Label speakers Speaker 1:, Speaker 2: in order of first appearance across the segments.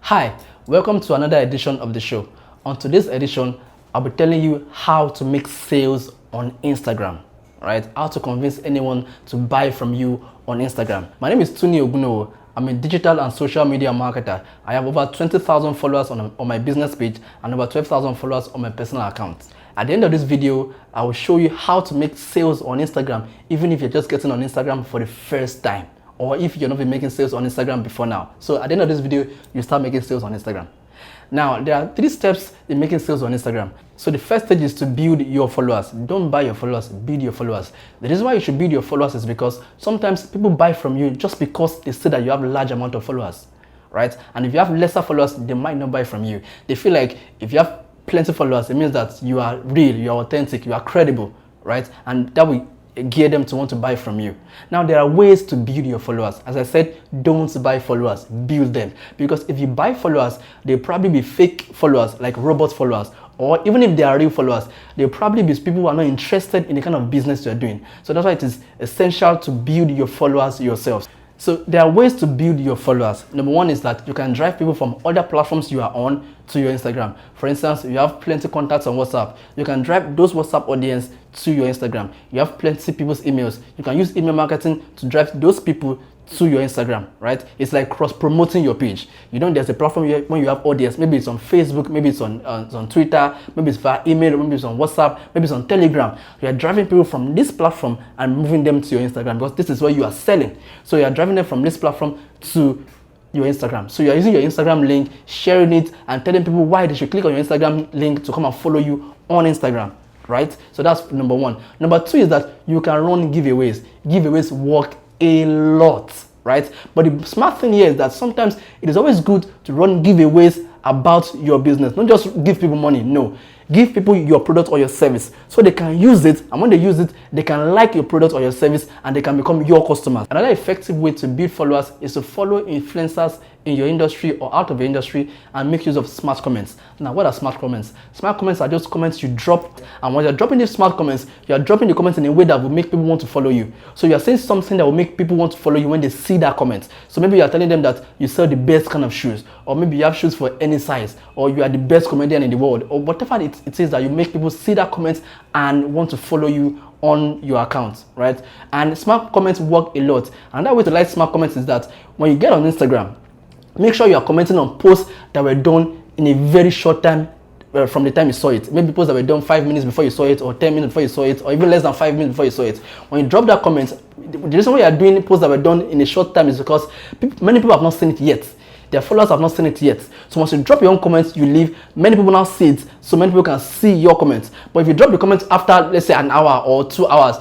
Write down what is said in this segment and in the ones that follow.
Speaker 1: Hi, welcome to another edition of the show. On today's edition, I'll be telling you how to make sales on Instagram, right? How to convince anyone to buy from you on Instagram. My name is Tuni Ogunowo. I'm a digital and social media marketer. I have over 20,000 followers on my business page and over 12,000 followers on my personal account. At the end of this video, I will show you how to make sales on Instagram, even if you're just getting on Instagram for the first time, or if you're not been making sales on Instagram before now. So at the end of this video, you start making sales on Instagram. Now, there are 3 steps in making sales on Instagram. So the first stage is to build your followers. Don't buy your followers, build your followers. The reason why you should build your followers is because sometimes people buy from you just because they see that you have a large amount of followers, right? And if you have lesser followers, they might not buy from you. They feel like if you have plenty of followers, it means that you are real, you are authentic, you are credible, right? And that will gear them to want to buy from you. Now, there are ways to build your followers. As I said, don't buy followers, build them. Because if you buy followers, they'll probably be fake followers, like robot followers. Or even if they are real followers, they'll probably be people who are not interested in the kind of business you're doing. So that's why it is essential to build your followers yourself. So there are ways to build your followers. Number one is that you can drive people from other platforms you are on to your Instagram. For instance, you have plenty contacts on WhatsApp. You can drive those WhatsApp audience to your Instagram. You have plenty people's emails. You can use email marketing to drive those people to your Instagram, right? It's like cross-promoting your page. You know, there's a platform when you have audience. Maybe it's on Facebook, maybe it's on Twitter, maybe it's via email, maybe it's on WhatsApp, maybe it's on Telegram. You are driving people from this platform and moving them to your Instagram because this is where you are selling. So you are driving them from this platform to your Instagram. So you are using your Instagram link, sharing it, and telling people why they should click on your Instagram link to come and follow you on Instagram, right? So that's number one. Number two is that you can run giveaways. Giveaways work a lot, right? But the smart thing here is that sometimes it is always good to run giveaways about your business. Don't just give people money. No, give people your product or your service so they can use it, and when they use it, they can like your product or your service and they can become your customers. Another effective way to build followers is to follow influencers in your industry or out of your industry and make use of smart comments. Now, what are smart comments? Smart comments are just comments you drop, and when you're dropping these smart comments, you are dropping the comments in a way that will make people want to follow you. So you're saying something that will make people want to follow you when they see that comment. So maybe you're telling them that you sell the best kind of shoes, or maybe you have shoes for any size, or you are the best comedian in the world, or whatever it is that you make people see that comment and want to follow you on your account, right? And smart comments work a lot. Another way to like smart comments is that when you get on Instagram, make sure you are commenting on posts that were done in a very short time from the time you saw it. Maybe posts that were done 5 minutes before you saw it, or 10 minutes before you saw it, or even less than 5 minutes before you saw it. When you drop that comment, the reason why you are doing posts that were done in a short time is because many people have not seen it yet. Their followers have not seen it yet. So once you drop your own comments, you leave, many people now see it, so many people can see your comments. But if you drop the comments after, let's say, an hour or 2 hours,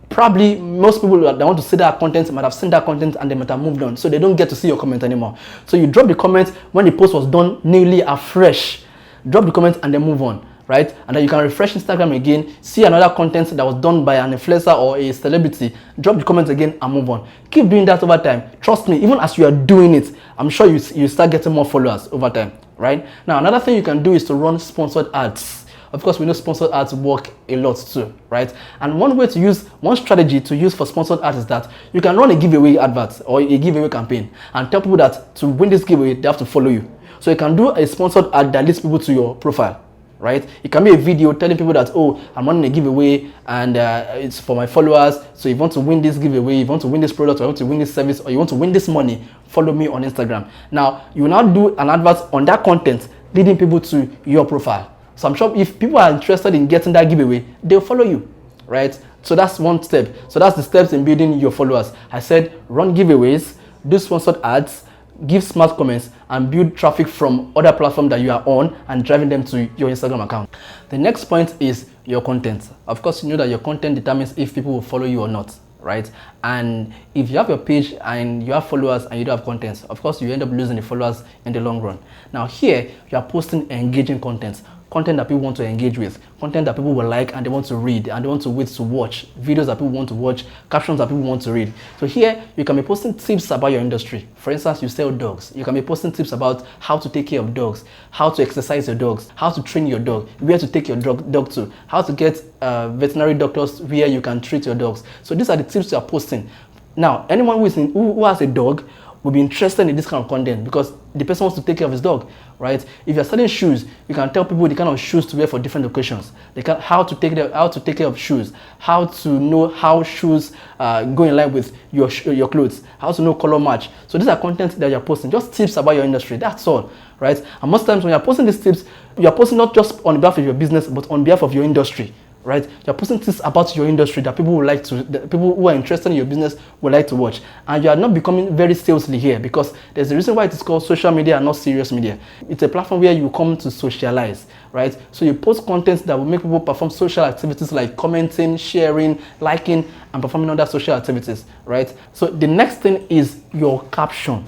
Speaker 1: probably most people that want to see that content might have seen that content and they might have moved on, so they don't get to see your comment anymore. So you drop the comment when the post was done newly afresh. Drop the comment and then move on, right? And then you can refresh Instagram again, see another content that was done by an influencer or a celebrity, drop the comment again and move on. Keep doing that over time. Trust me, even as you are doing it, I'm sure you start getting more followers over time, right? Now, another thing you can do is to run sponsored ads. Of course, we know sponsored ads work a lot too, right? And one strategy to use for sponsored ads is that you can run a giveaway advert or a giveaway campaign and tell people that to win this giveaway, they have to follow you. So you can do a sponsored ad that leads people to your profile, right? It can be a video telling people that, oh, I'm running a giveaway and it's for my followers. So if you want to win this giveaway, if you want to win this product, or you want to win this service, or you want to win this money, follow me on Instagram. Now, you will now do an advert on that content leading people to your profile. So I'm sure if people are interested in getting that giveaway, they'll follow you, right? So that's one step. So that's the steps in building your followers. I said run giveaways, do sponsored ads, give smart comments, and build traffic from other platforms that you are on and driving them to your Instagram account. The next point is your content. Of course, you know that your content determines if people will follow you or not, right? And if you have your page and you have followers and you don't have content, of course you end up losing the followers in the long run. Now here, you are posting engaging content that people want to engage with, content that people will like and they want to read and they want to wait to watch, videos that people want to watch, captions that people want to read. So here, you can be posting tips about your industry. For instance, you sell dogs. You can be posting tips about how to take care of dogs, how to exercise your dogs, how to train your dog, where to take your dog to, how to get veterinary doctors where you can treat your dogs. So these are the tips you are posting. Now, anyone who has a dog will be interested in this kind of content because the person wants to take care of his dog, right? If you're selling shoes, you can tell people the kind of shoes to wear for different occasions. How to take care of shoes, how to know how shoes go in line with your clothes, how to know color match. So these are content that you're posting, just tips about your industry. That's all, right? And most times when you're posting these tips, you're posting not just on behalf of your business, but on behalf of your industry. Right, you're posting things about your industry that people people who are interested in your business would like to watch, and you are not becoming very salesy here because there's a reason why it is called social media and not serious media. It's a platform where you come to socialize, right? So you post content that will make people perform social activities like commenting, sharing, liking, and performing other social activities, right? So the next thing is your caption.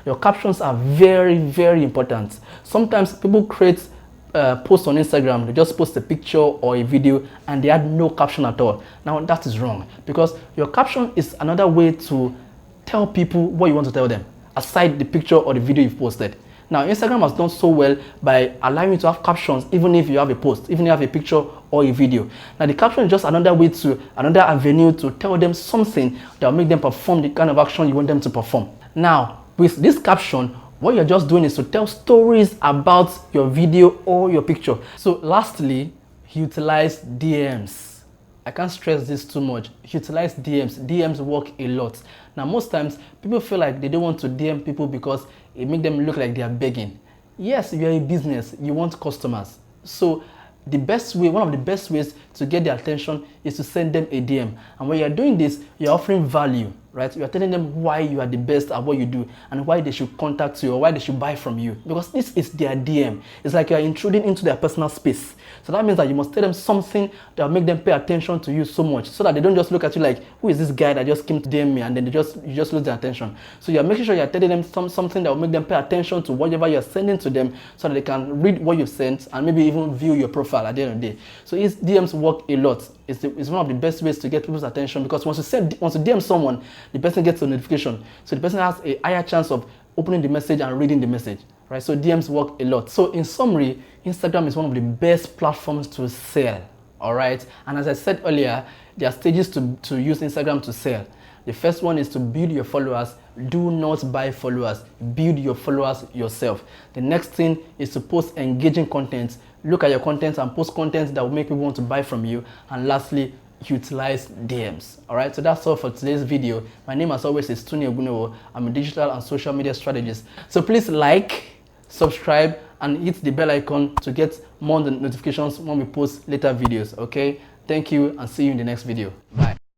Speaker 1: Your captions are very, very important. Sometimes people create post on Instagram, they just post a picture or a video and they add no caption at all. Now that is wrong because your caption is another way to tell people what you want to tell them aside the picture or the video you've posted. Now Instagram has done so well by allowing you to have captions even if you have a post, even if you have a picture or a video. Now the caption is just another avenue to tell them something that will make them perform the kind of action you want them to perform. Now with this caption, what you're just doing is to tell stories about your video or your picture. So lastly, utilize DMs. I can't stress this too much. Utilize DMs. DMs work a lot. Now most times people feel like they don't want to DM people because it makes them look like they are begging. Yes, you're a business, you want customers. So one of the best ways to get their attention is to send them a DM. And when you're doing this, you're offering value, right? You're telling them why you are the best at what you do and why they should contact you or why they should buy from you. Because this is their DM. It's like you're intruding into their personal space. So that means that you must tell them something that will make them pay attention to you so much so that they don't just look at you like, who is this guy that just came to DM me, and then you just lose their attention. So you're making sure you're telling them something that will make them pay attention to whatever you're sending to them so that they can read what you've sent and maybe even view your profile at the end of the day. So DMs work a lot. It's one of the best ways to get people's attention because once you DM someone, the person gets a notification. So the person has a higher chance of opening the message and reading the message, right? So DMs work a lot. So in summary, Instagram is one of the best platforms to sell, all right? And as I said earlier, there are stages to use Instagram to sell. The first one is to build your followers. Do not buy followers. Build your followers yourself. The next thing is to post engaging content. Look at your content and post content that will make people want to buy from you. And lastly, utilize DMs. All right, so that's all for today's video. My name, as always, is Tony Ogunewo. I'm a digital and social media strategist. So please like, subscribe, and hit the bell icon to get more notifications when we post later videos. Okay, thank you and see you in the next video. Bye.